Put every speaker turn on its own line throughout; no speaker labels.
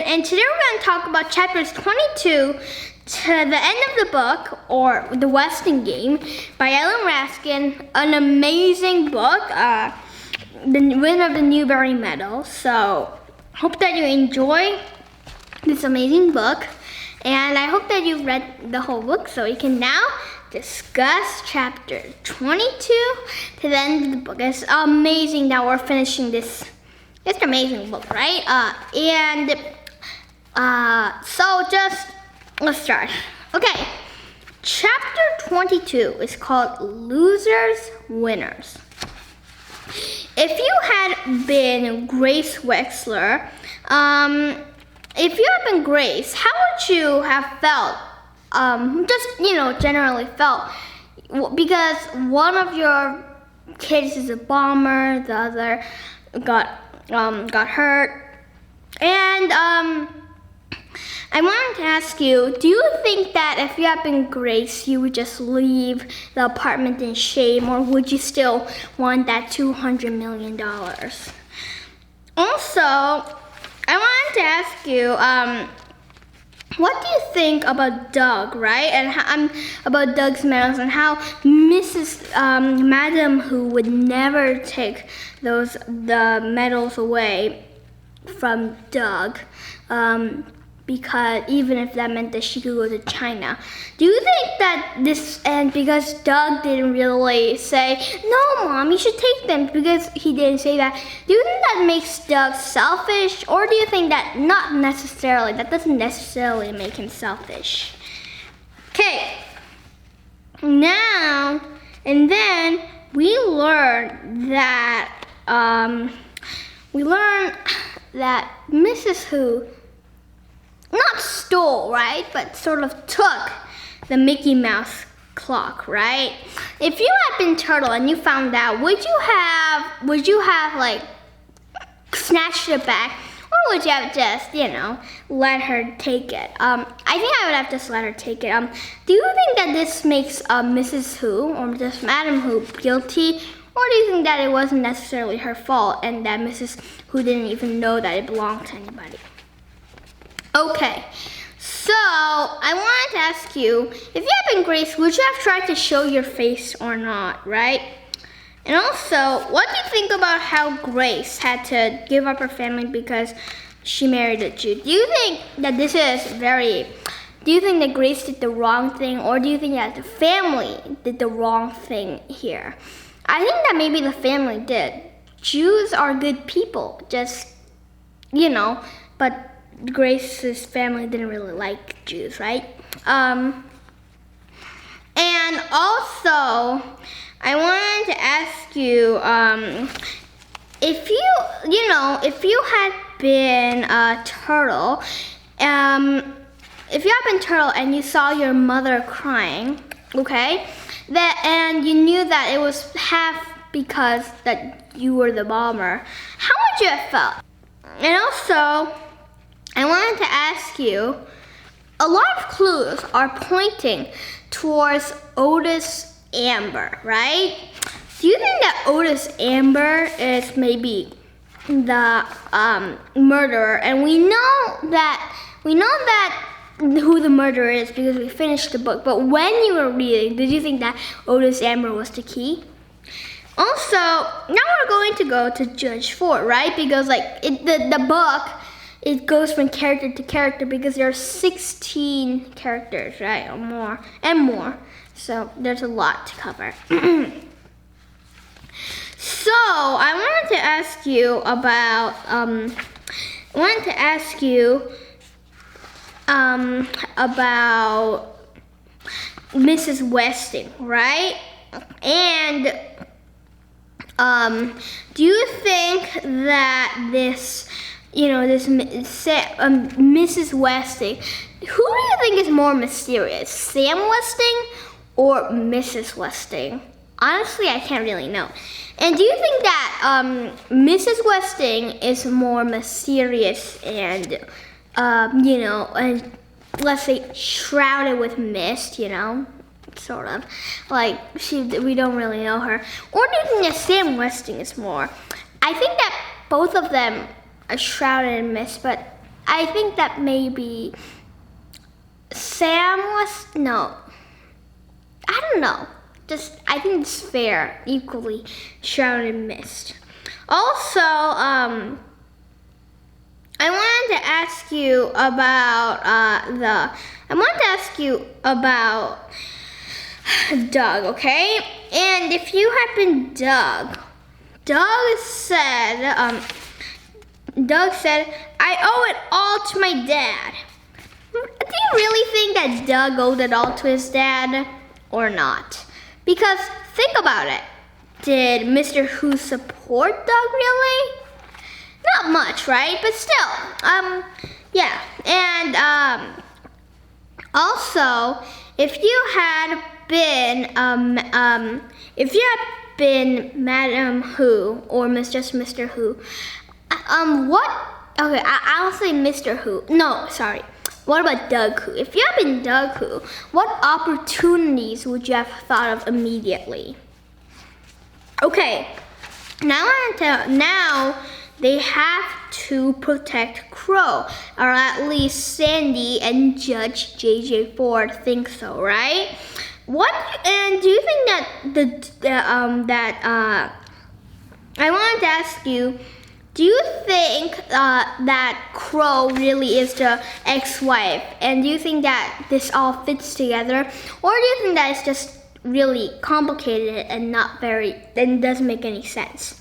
And today we're going to talk about chapters 22 to the end of the book, or The Westing Game, by Ellen Raskin. An amazing book, the winner of the Newbery Medal. So, hope that you enjoy this amazing book, and I hope that you've read the whole book, so we can now discuss chapter 22 to the end of the book. It's amazing that we're finishing this. It's an amazing book, right? So let's start. Okay, chapter 22 is called Losers, Winners. If you had been Grace Wexler, if you had been Grace, how would you have felt? Generally felt, because one of your kids is a bomber, the other got hurt, and I wanted to ask you, do you think that if you had been Grace, you would just leave the apartment in shame, or would you still want that $200 million? Also, I wanted to ask you, what do you think about Doug, right? And about Doug's medals, and how Mrs. Madam Who would never take the medals away from Doug, because even if that meant that she could go to China. Do you think that and because Doug didn't really say, no, Mom, you should take them, because he didn't say that, do you think that makes Doug selfish, or do you think that that doesn't necessarily make him selfish? Okay, now, and then we learned that, Mrs. Who not stole, right, but sort of took the Mickey Mouse clock, right? If you had been Turtle and you found out, would you have like snatched it back, or would you have just, let her take it? I think I would have just let her take it. Do you think that this makes Mrs. Who, or just Madam Who, guilty? Or do you think that it wasn't necessarily her fault, and that Mrs. Who didn't even know that it belonged to anybody? Okay, so I wanted to ask you, if you had been Grace, would you have tried to show your face or not, right? And also, what do you think about how Grace had to give up her family because she married a Jew? Do you think that do you think that Grace did the wrong thing, or do you think that the family did the wrong thing here? I think that maybe the family did. Jews are good people, but Grace's family didn't really like Jews, right? And also, I wanted to ask you, if you had been a turtle, and you saw your mother crying, okay, and you knew that it was half because that you were the bomber, how would you have felt? And also, I wanted to ask you, a lot of clues are pointing towards Otis Amber, right? Do you think that Otis Amber is maybe the murderer? And we know that who the murderer is because we finished the book. But when you were reading, did you think that Otis Amber was the key? Also, now we're going to go to Judge Ford, right? Because the book, it goes from character to character, because there are 16 characters, right, or more. So there's a lot to cover. So I wanted to ask you about Mrs. Westing, right? And do you think that this Mrs. Westing, who do you think is more mysterious, Sam Westing or Mrs. Westing? Honestly, I can't really know. And do you think that Mrs. Westing is more mysterious and let's say, shrouded with mist, you know, sort of. Like, we don't really know her. Or do you think that Sam Westing is more? I think that both of them are shrouded in mist, but I think that maybe Sam was, no. I don't know. I think it's fair, equally shrouded in mist. Also, I wanted to ask you about Doug, okay? And if you had been Doug said, I owe it all to my dad. Do you really think that Doug owed it all to his dad or not? Because think about it. Did Mr. Who support Doug really? Not much, right? But still, yeah. And also, if you had been Madam Who or just Mr. Who, what? Okay, I'll say Mr. Who. No, sorry. What about Doug Who? If you had been Doug Who, what opportunities would you have thought of immediately? Okay, now they have to protect Crow, or at least Sandy and Judge J.J. Ford think so, right? And do you think that I wanted to ask you, do you think that Crow really is the ex-wife? And do you think that this all fits together? Or do you think that it's just really complicated and doesn't make any sense?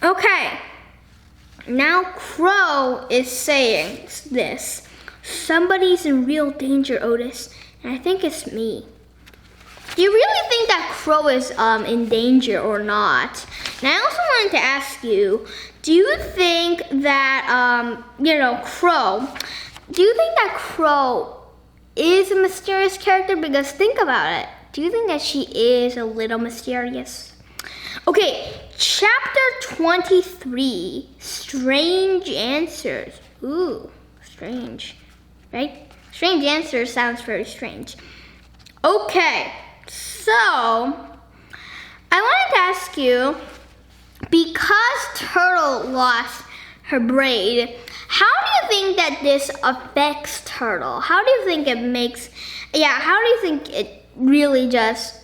Okay, now Crow is saying this. Somebody's in real danger, Otis, and I think it's me. Do you really think that Crow is in danger or not? And I also wanted to ask you, do you think that, Crow, do you think that Crow is a mysterious character? Because think about it. Do you think that she is a little mysterious? Okay, chapter 23, Strange Answers. Ooh, strange, right? Strange Answers sounds very strange. Okay, so I wanted to ask you, because Turtle lost her braid, how do you think that this affects Turtle? How do you think it really just,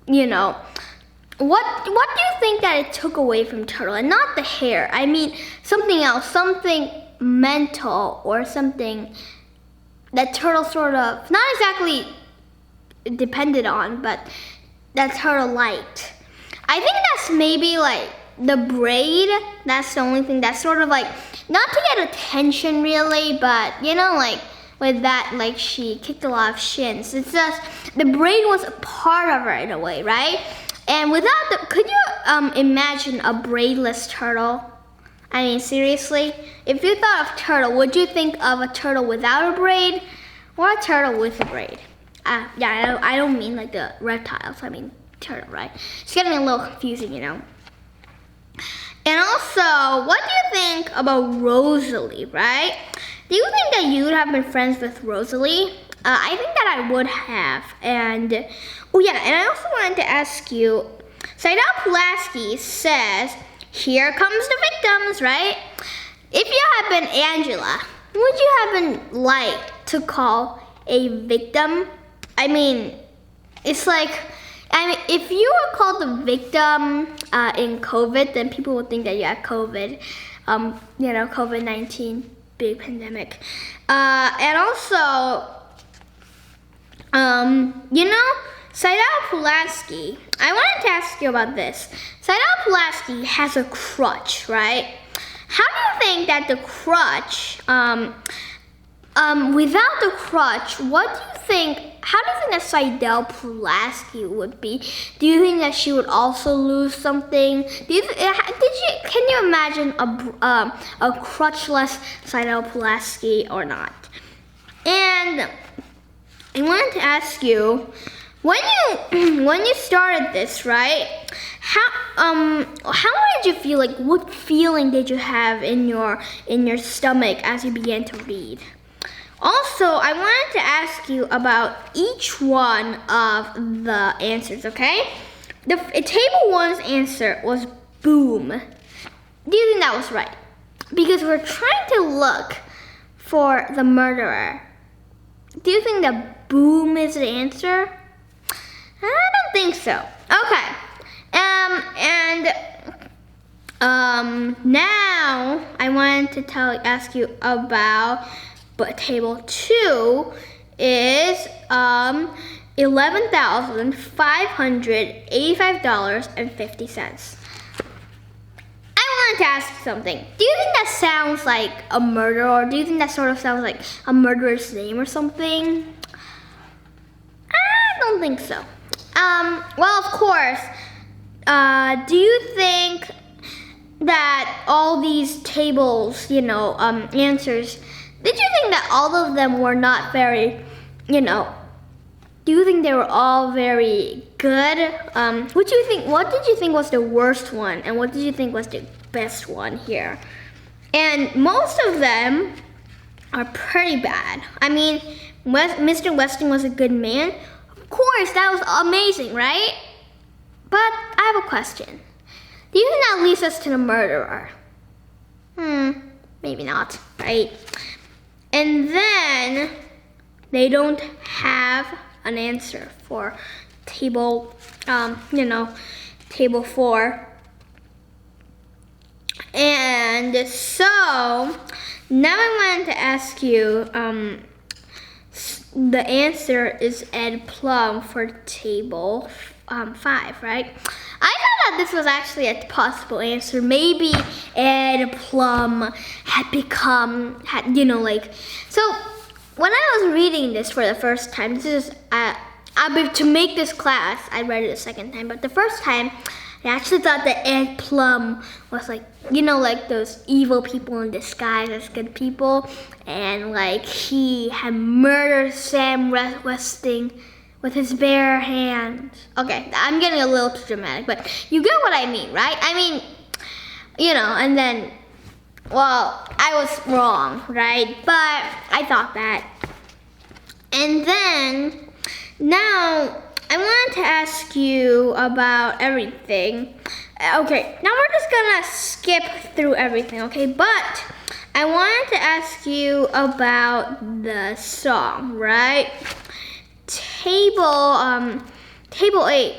what do you think that it took away from Turtle? And not the hair, I mean something else, something mental or something that Turtle sort of, not exactly depended on, but that Turtle liked. I think that's maybe like the braid, that's the only thing that's sort of like, not to get attention really, but with that, like she kicked a lot of shins. It's just, the braid was a part of her in a way, right? And could you imagine a braidless turtle? I mean, seriously? If you thought of turtle, would you think of a turtle without a braid or a turtle with a braid? I don't mean like the reptiles, I mean turtle, right? It's getting a little confusing, And also, what do you think about Rosalie, right? Do you think that you would have been friends with Rosalie? I think that I would have. And I also wanted to ask you, Seidel Pulaski says, here comes the victims, right? If you had been Angela, would you have been to call a victim? I mean, it's like, if you were called a victim in COVID, then people would think that you had COVID. COVID-19, big pandemic. And also, Seidel Pulaski, I wanted to ask you about this. Seidel Pulaski has a crutch, right? How do you think that the crutch, without the crutch, how do you think that Seidel Pulaski would be? Do you think that she would also lose something? Can you imagine a crutchless Seidel Pulaski or not? And I wanted to ask you, when you started this, right? How did you feel? Like, what feeling did you have in your stomach as you began to read? Also, I wanted to ask you about each one of the answers, okay? Table 1's answer was boom. Do you think that was right? Because we're trying to look for the murderer. Do you think that boom is the answer? I don't think so. Okay. Now I wanted to ask you about, but table 2 is $11,585.50. I wanted to ask you something. Do you think that sounds like a murder, or do you think that sort of sounds like a murderer's name or something? I don't think so. Well, of course. Do you think that all these tables, answers, did you think that all of them were not very, do you think they were all very good? What did you think was the worst one, and what did you think was the best one here? And most of them are pretty bad. I mean, Mr. Weston was a good man. Of course, that was amazing, right? But I have a question. Do you think that leads us to the murderer? Maybe not, right? And then they don't have an answer for table 4. And so now I wanted to ask you, the answer is Ed Plum for table 5, right? I thought that this was actually a possible answer. Maybe Ed Plum so when I was reading this for the first time, to make this class, I read it a second time, but the first time, I actually thought that Ed Plum was like those evil people in disguise as good people, and he had murdered Sam Westing with his bare hands. Okay, I'm getting a little too dramatic, but you get what I mean, right? I mean, and then, well, I was wrong, right? But I thought that. And then, now, I wanted to ask you about everything. Okay, now we're just gonna skip through everything, okay? But I wanted to ask you about the song, right? Table 8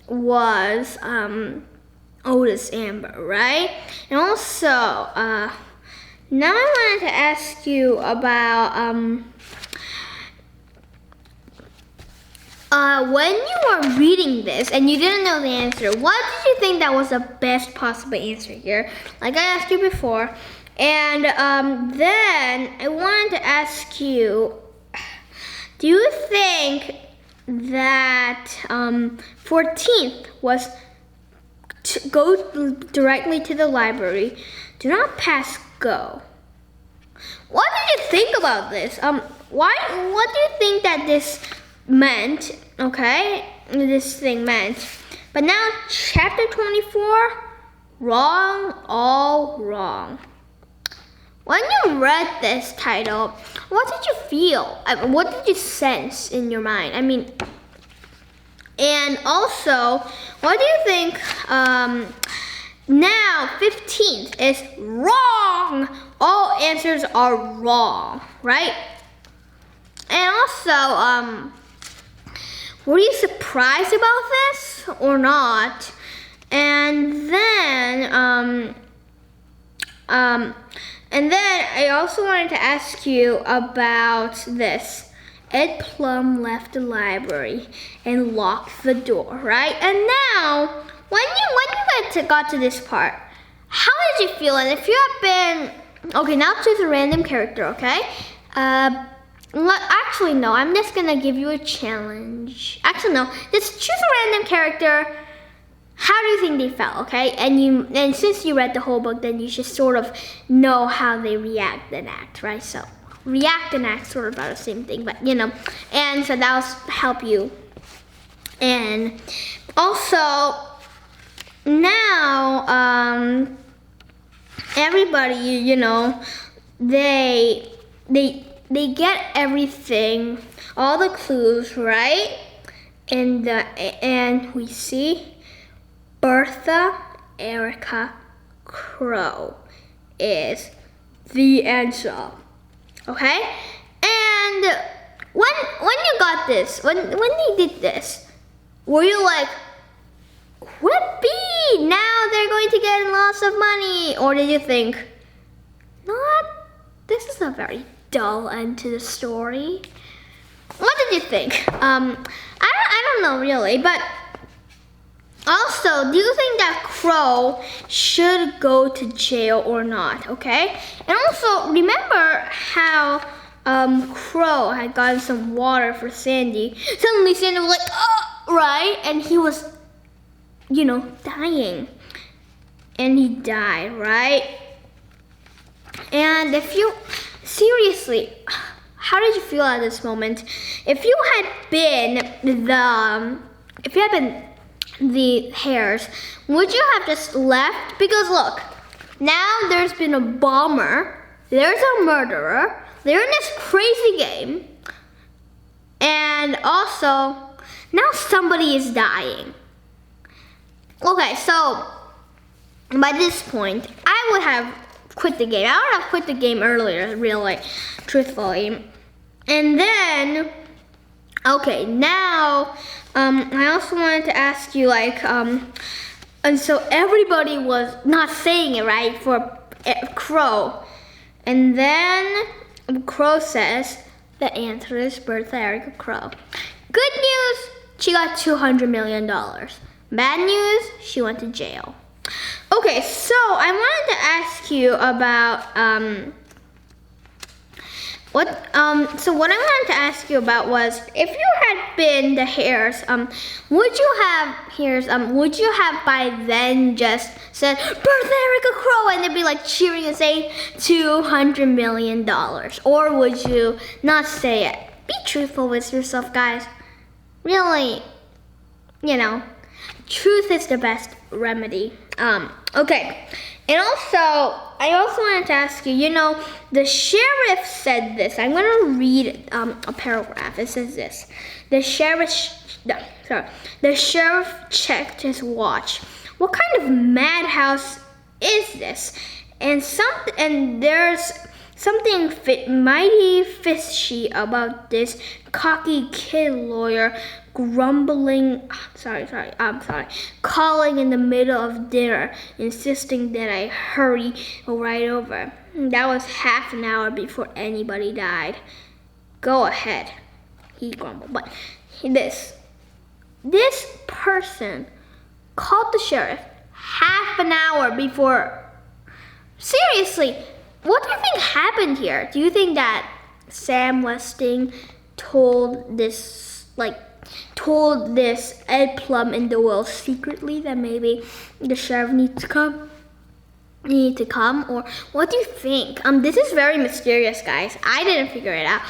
was Otis Amber, right? And also, now I wanted to ask you about when you were reading this and you didn't know the answer, what did you think that was the best possible answer here? Like I asked you before. And then I wanted to ask you, do you think that 14th was to go directly to the library, do not pass go? What did you think about this? What do you think that this meant? Okay, this thing meant. But now chapter 24, wrong, all wrong. When you read this title, what did you feel? What did you sense in your mind? I mean, and also, what do you think, now 15th is wrong. All answers are wrong, right? And also, were you surprised about this or not? And then, I also wanted to ask you about this. Ed Plum left the library and locked the door, right? And now, when you got to this part, how did you feel? And if you have been, okay, now choose a random character, okay? Actually, no, I'm just gonna give you a challenge. Actually, no, just choose a random character. How do you think they felt, okay? And since you read the whole book, then you should sort of know how they react and act, right? So, react and act sort of are the same thing, but and so that'll help you. And also, now, everybody, they get everything, all the clues, right? And we see Bertha Erica Crow is the answer. Okay? And when you got this, when they did this, were you like, whoopee, now they're going to get lots of money? Or did you think, not, this is a very dull end to the story? What did you think? I don't know really, but also, do you think that Crow should go to jail or not, okay? And also, remember how Crow had gotten some water for Sandy. Suddenly Sandy was like, oh, right? And he was, dying. And he died, right? And seriously, how did you feel at this moment? If you had been the hares, would you have just left? Because look, now there's been a bomber, there's a murderer, they're in this crazy game, and also, now somebody is dying. Okay, so, by this point, I would have quit the game. I would have quit the game earlier, really, truthfully. And then, okay, now, I also wanted to ask you, and so everybody was not saying it, right, for Crow. And then Crow says, the answer is Bertha Erica Crow. Good news, she got $200 million. Bad news, she went to jail. Okay, so I wanted to ask you about, what I wanted to ask you about was, if you had been the hares, would you have by then just said, Bertha Erica Crow, and they'd be like cheering and saying $200 million? Or would you not say it? Be truthful with yourself, guys. Really, truth is the best remedy. Okay. And also, I also wanted to ask you, the sheriff said this. I'm going to read a paragraph. It says this. The sheriff checked his watch. What kind of madhouse is this? And there's something mighty fishy about this cocky kid lawyer calling in the middle of dinner, insisting that I hurry right over. That was half an hour before anybody died. Go ahead, he grumbled. But this person called the sheriff half an hour before. Seriously, what do you think happened here? Do you think that Sam Westing told this Ed Plum in the will secretly that maybe the sheriff needs to come? Or what do you think? This is very mysterious, guys. I didn't figure it out.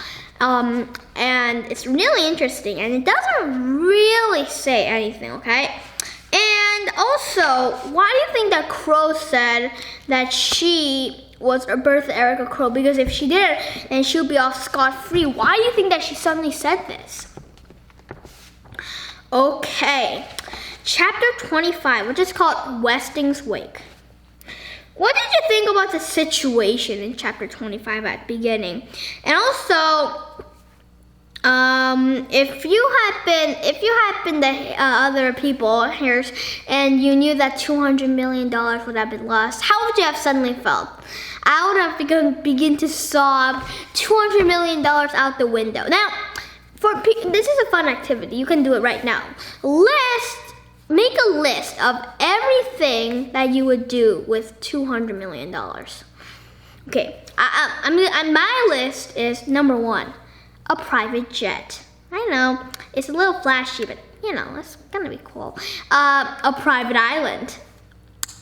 And it's really interesting, and it doesn't really say anything, okay? And also, why do you think that Crow said that she was Bertha Erica Crow? Because if she did, then she would be off scot-free. Why do you think that she suddenly said this? Okay, chapter 25, which is called Westing's Wake. What did you think about the situation in chapter 25 at the beginning? And also, if you had been the other people here and you knew that $200 million would have been lost, how would you have suddenly felt? I would have begin to sob $200 million out the window. Now, this is a fun activity. You can do it right now. Make a list of everything that you would do with $200 million. Okay, my list is number 1, a private jet. I know, it's a little flashy, but it's gonna be cool. A private island.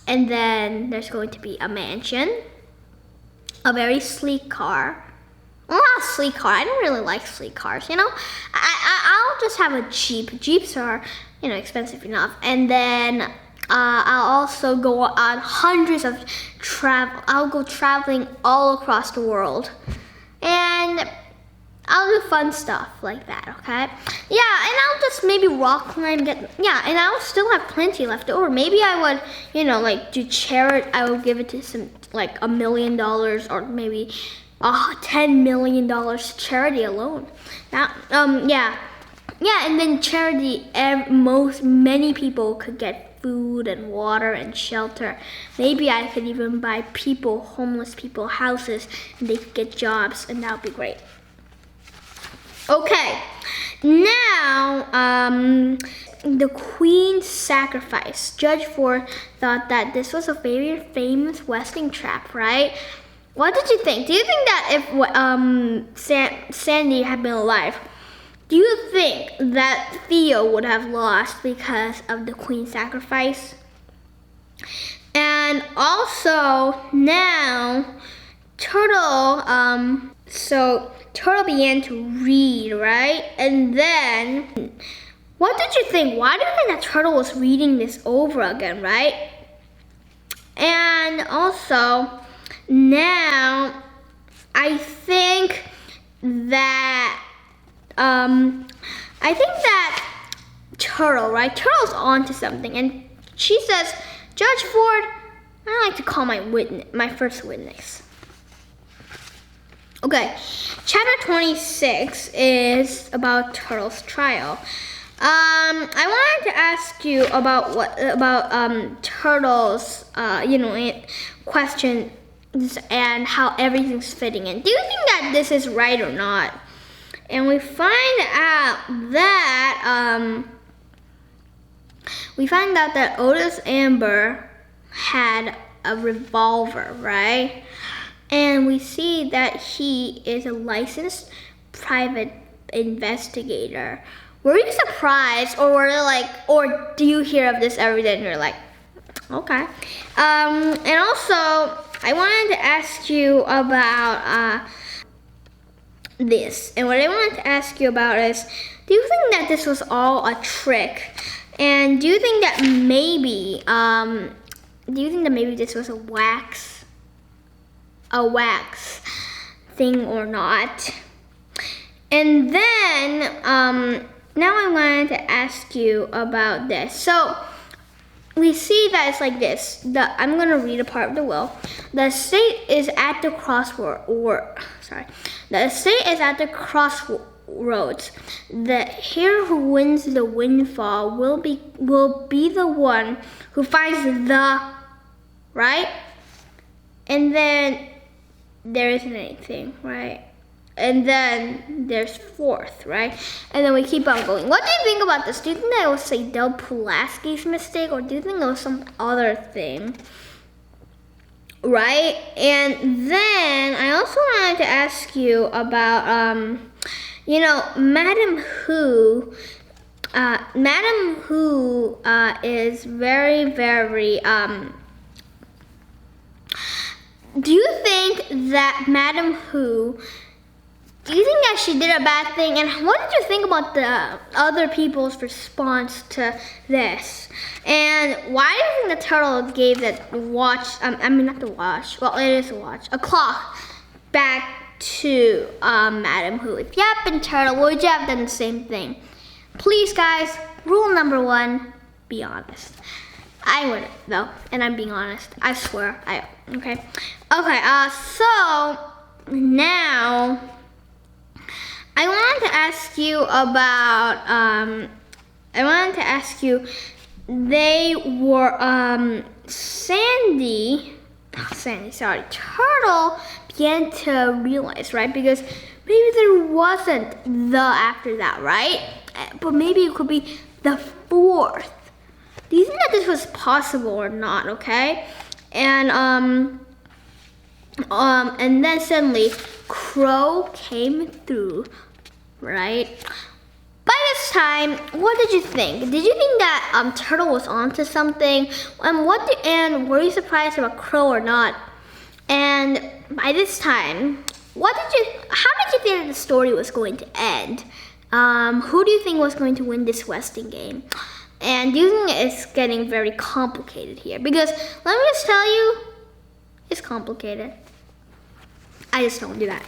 And then there's going to be a mansion, a very sleek car. Well, not a sleek car. I don't really like sleek cars, I'll just have a Jeep. Jeeps are, expensive enough. And then I'll also go on I'll go traveling all across the world. And I'll do fun stuff like that, okay? Yeah, and I'll just maybe rock climb, and I'll still have plenty left over. Maybe I would, like do charity. I would give it to some, like $1 million or maybe $10 million to charity alone. Now, yeah, and then charity, many people could get food and water and shelter. Maybe I could even buy homeless people, houses, and they could get jobs, and that would be great. Okay, now the Queen's sacrifice. Judge Ford thought that this was a very famous Westing trap, right? What did you think? Do you think that if Sandy had been alive, do you think that Theo would have lost because of the Queen's sacrifice? And also now Turtle, Turtle began to read, right? And then, what did you think? Why do you think that Turtle was reading this over again, right? And also, now, I think that Turtle, right? Turtle's onto something, and she says, Judge Ford, I'd like to call my first witness. Okay, chapter 26 is about Turtle's trial. I wanted to ask you about Turtle's questions and how everything's fitting in. Do you think that this is right or not? And we find out that Otis Amber had a revolver, right? And we see that he is a licensed private investigator. Were you surprised, or do you hear of this every day and you're like, okay? And also, I wanted to ask you about this. And what I wanted to ask you about is, do you think that this was all a trick? And do you think that maybe this was a wax thing or not? And then now I wanted to ask you about this. So we see that it's like this. I'm gonna read a part of the will. The estate is at the crossroads. The heir who wins the windfall will be the one who finds the right. And then there isn't anything, right? And then there's fourth, right? And then we keep on going. What do you think about this? Do you think that it was Del Pulaski's mistake, or do you think it was some other thing? Right? And then I also wanted to ask you about, Madam Who is very, very, do you think that do you think that she did a bad thing? And what did you think about the other people's response to this? And why do you think the turtle gave that watch, not the watch, well, it is a watch, a clock, back to Madam Who? If you had been Turtle, would you have done the same thing? Please, guys, rule number 1, be honest. I wouldn't, though, and I'm being honest. I swear, okay? Okay, so now I wanted to ask you about, Turtle began to realize, right? Because maybe there wasn't the after that, right? But maybe it could be the fourth. Do you think that this was possible or not, okay? And then suddenly Crow came through, right? By this time, what did you think? Did you think that Turtle was onto something? And were you surprised about Crow or not? And by this time, how did you think that the story was going to end? Who do you think was going to win this Westing game? And do you think it's getting very complicated here? Because let me just tell you, it's complicated. I just don't do that.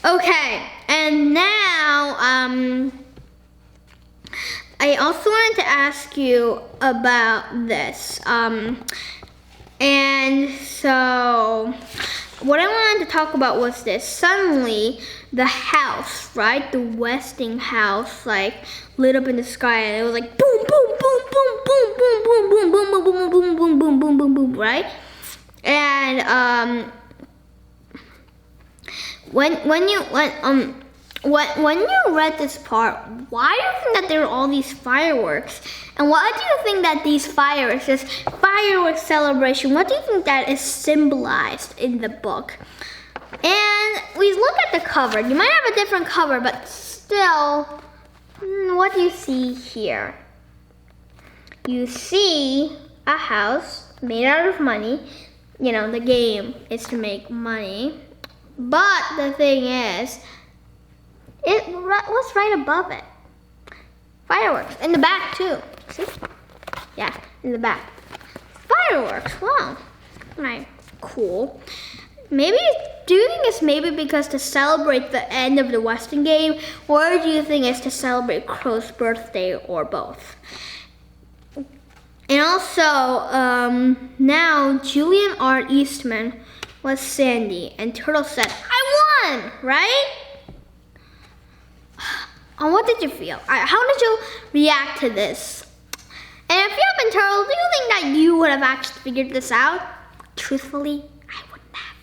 Okay, and now, I also wanted to ask you about this. And so, what I wanted to talk about was this. Suddenly, the house, right? The Westinghouse, like, lit up in the sky, and it was like boom, boom, boom, boom, boom, boom, boom, boom, boom, boom, boom, boom, boom, boom, boom, boom, boom, right? And when you read this part, why do you think that there are all these fireworks? And why do you think that these fireworks, this fireworks celebration, what do you think that is symbolized in the book? And we look at the cover. You might have a different cover, but still, what do you see here? You see a house made out of money. You know, the game is to make money. But the thing is, what's right above it? Fireworks. In the back, too. See? Yeah, in the back. Fireworks. Wow. Right. Cool. Maybe, do you think it's maybe because to celebrate the end of the Western game, or do you think it's to celebrate Crow's birthday, or both? And also, now Julian R. Eastman was Sandy, and Turtle said, I won, right? And what did you feel? How did you react to this? And if you have been Turtle, do you think that you would have actually figured this out? Truthfully, I wouldn't have.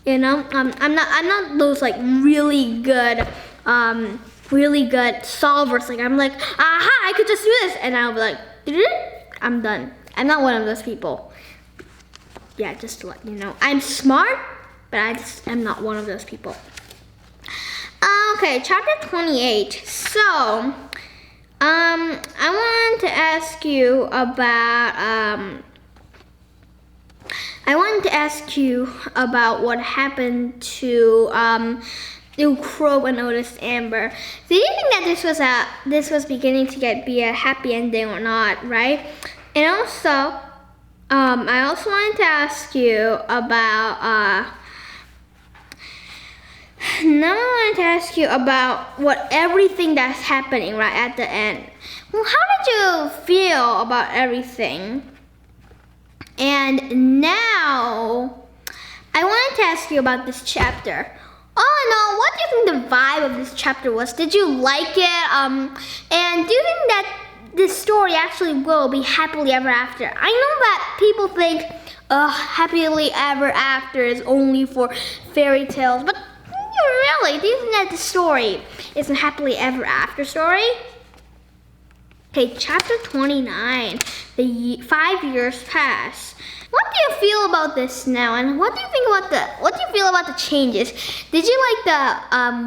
You know, I'm not those like really good solvers. Like I'm like, aha, I could just do this, and I'll be like, I'm done. I'm not one of those people. Yeah, just to let you know, I'm smart, but I just am not one of those people. Okay, chapter 28. So, I wanted to ask you about what happened to Crow and Otis Amber. So you think that this was beginning to be a happy ending or not, right? And also, I also wanted to ask you about what everything that's happening right at the end. Well, how did you feel about everything? And now, I wanted to ask you about this chapter. All in all, what do you think the vibe of this chapter was? Did you like it? And do you think that this story actually will be happily ever after? I know that people think happily ever after is only for fairy tales, but really, do you think that the story is a happily ever after story? Okay, chapter 29, the 5 years pass. What do you feel about this now, and what do you feel about the changes? Did you like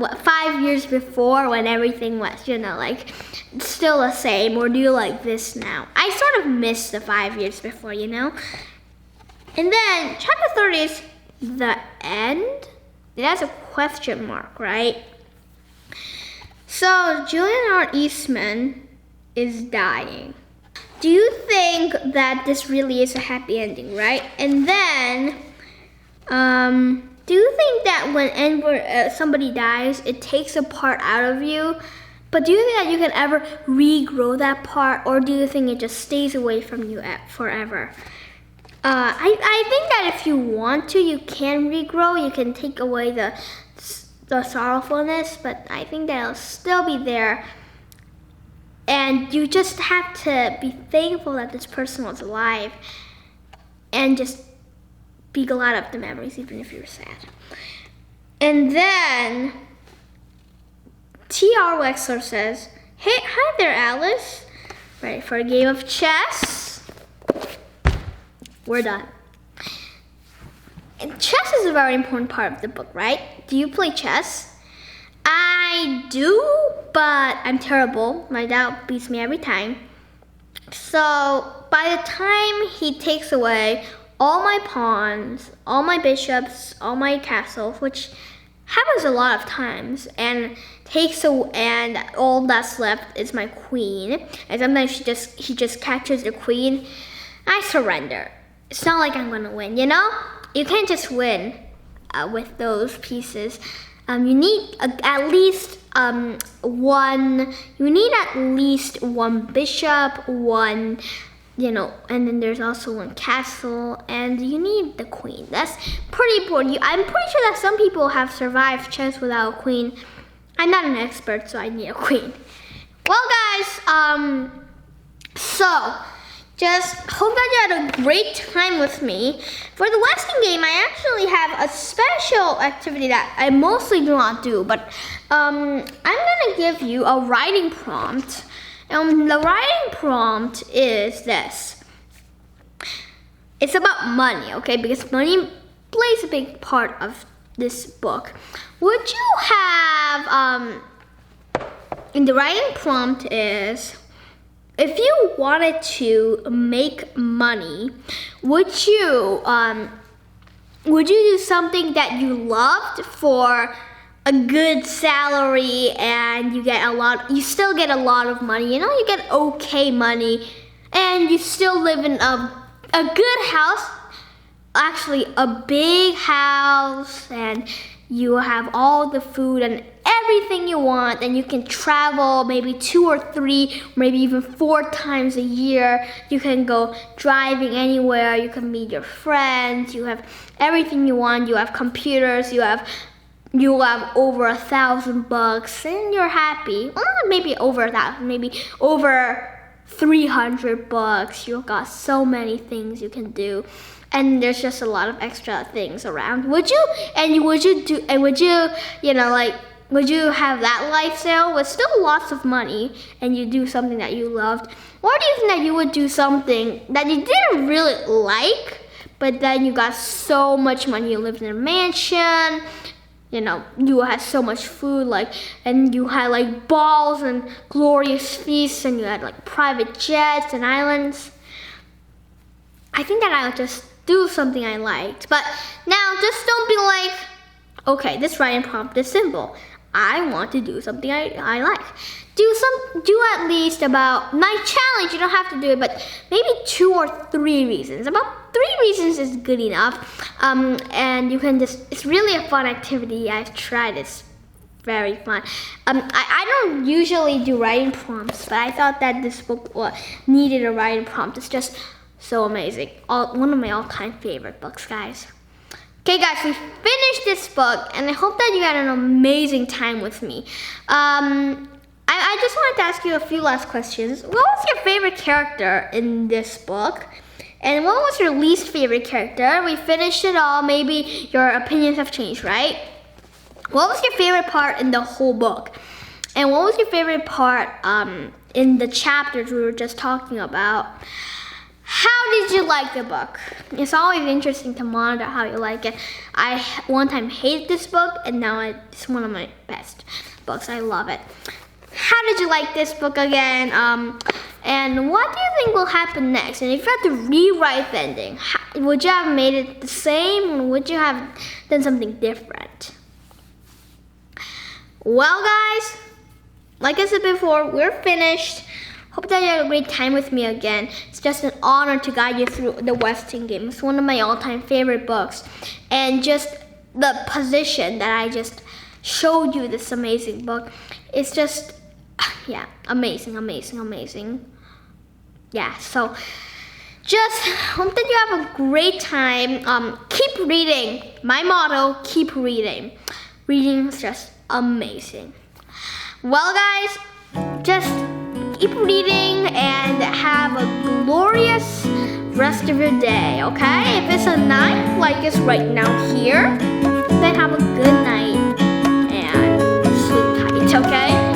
the 5 years before when everything was, like still the same, or do you like this now? I sort of miss the 5 years before, And then chapter 30 is the end. It has a question mark, right? So Julian R. Eastman is dying. Do you think that this really is a happy ending, right? And then, do you think that when somebody dies, it takes a part out of you? But do you think that you can ever regrow that part, or do you think it just stays away from you forever? I think that if you want to, you can regrow. You can take away the sorrowfulness, but I think that it'll still be there. And you just have to be thankful that this person was alive, and just be glad of the memories, even if you're sad. And then T.R. Wexler says, "Hey, hi there, Alice. Ready for a game of chess?" We're done. And chess is a very important part of the book, right? Do you play chess? I do, but I'm terrible. My dad beats me every time. So by the time he takes away all my pawns, all my bishops, all my castles, which happens a lot of times, and all that's left is my queen, and sometimes he just catches the queen, I surrender. It's not like I'm gonna win, You can't just win. with those pieces. You need at least one. You need at least one bishop, one. And then there's also one castle, and you need the queen. That's pretty important. I'm pretty sure that some people have survived chess without a queen. I'm not an expert, so I need a queen. Well, guys, so just hope that you had a great time with me. For the Western game, I actually have a special activity that I mostly do not do, but I'm gonna give you a writing prompt. The writing prompt is this. It's about money, okay? Because money plays a big part of this book. Would you have, in the writing prompt is, if you wanted to make money, would you do something that you loved for a good salary, and you still get a lot of money, you get okay money, and you still live in a good house, actually a big house, and you have all the food and everything you want, and you can travel maybe 2 or 3, maybe even 4 times a year. You can go driving anywhere, you can meet your friends, you have everything you want, you have computers, you have over $1,000 and you're happy. Well, not maybe over 1,000, maybe over $300. You've got so many things you can do, and there's just a lot of extra things around. Would you have that lifestyle with still lots of money, and you do something that you loved? Or do you think that you would do something that you didn't really like, but then you got so much money, you lived in a mansion, you had so much food, and you had balls and glorious feasts, and you had private jets and islands? I think that I would just do something I liked. But now, just don't be like, okay, this writing prompt is simple. I want to do something I like. Do at least about my challenge. You don't have to do it, but maybe 2 or 3 reasons. About 3 reasons is good enough. And you can it's really a fun activity. I've tried. It's very fun. I don't usually do writing prompts, but I thought that this book needed a writing prompt. It's just so amazing. One of my all-time favorite books, guys. Okay, guys, we finished this book, and I hope that you had an amazing time with me. I just wanted to ask you a few last questions. What was your favorite character in this book? And what was your least favorite character? We finished it all. Maybe your opinions have changed, right? What was your favorite part in the whole book? And what was your favorite part in the chapters we were just talking about? How did you like the book? It's always interesting to monitor how you like it. I one time hated this book, and now it's one of my best books. I love it. How did you like this book again? And what do you think will happen next? And if you had to rewrite the ending, would you have made it the same, or would you have done something different? Well, guys, like I said before, we're finished. Hope that you had a great time with me again. It's just an honor to guide you through the Western game. It's one of my all-time favorite books. And just the position that I just showed you, this amazing book, it's just, yeah, amazing. Yeah, so just hope that you have a great time. Keep reading. My motto, keep reading. Reading is just amazing. Well, guys, just keep reading and have a glorious rest of your day, okay? If it's a night like it's right now here, then have a good night and sleep tight, okay?